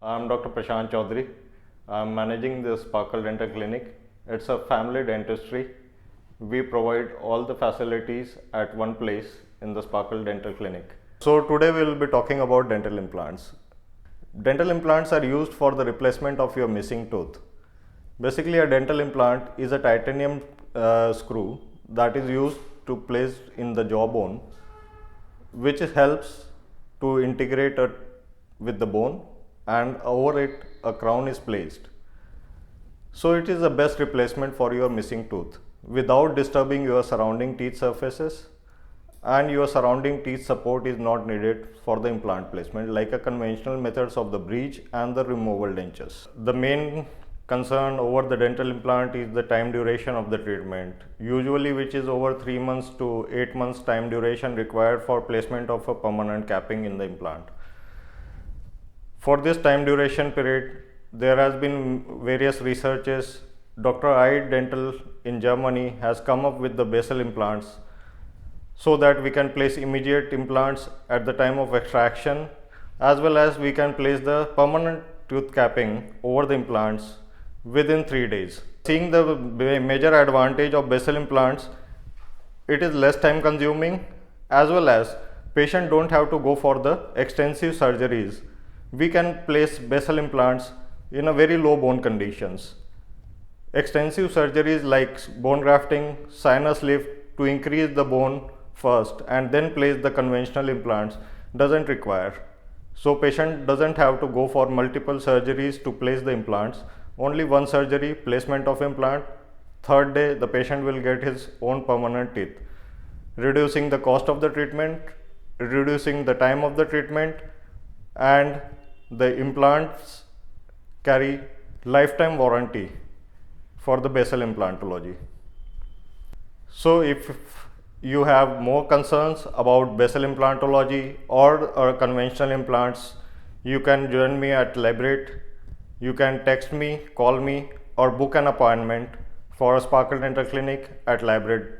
I'm Dr. Prashant Chaudhary. I'm managing the Sparkle Dental Clinic. It's a family dentistry. We provide all the facilities at one place in the Sparkle Dental Clinic. So today we will be talking about dental implants. Dental implants are used for the replacement of your missing tooth. Basically, a dental implant is a titanium screw that is used to place in the jawbone, which helps to integrate it with the bone, and over it a crown is placed. So it is the best replacement for your missing tooth without disturbing your surrounding teeth surfaces, and your surrounding teeth support is not needed for the implant placement like a conventional methods of the bridge and the removal dentures. The main concern over the dental implant is the time duration of the treatment, usually which is over 3 months to 8 months time duration required for placement of a permanent capping in the implant. For this time duration period, there has been various researches. Dr. Eid Dental in Germany has come up with the basal implants so that we can place immediate implants at the time of extraction, as well as we can place the permanent tooth capping over the implants within 3 days. Seeing the major advantage of basal implants, it is less time consuming, as well as patient don't have to go for the extensive surgeries. We can place basal implants in a very low bone conditions. Extensive surgeries like bone grafting, sinus lift to increase the bone first and then place the conventional implants doesn't require. So patient doesn't have to go for multiple surgeries to place the implants. Only one surgery, placement of implant. Third day the patient will get his own permanent teeth, reducing the cost of the treatment, reducing the time of the treatment, and the implants carry lifetime warranty for the basal implantology. So if you have more concerns about basal implantology or conventional implants, you can join me at Labrate. You can text me, call me, or book an appointment for a Sparkle Dental Clinic at Labrate.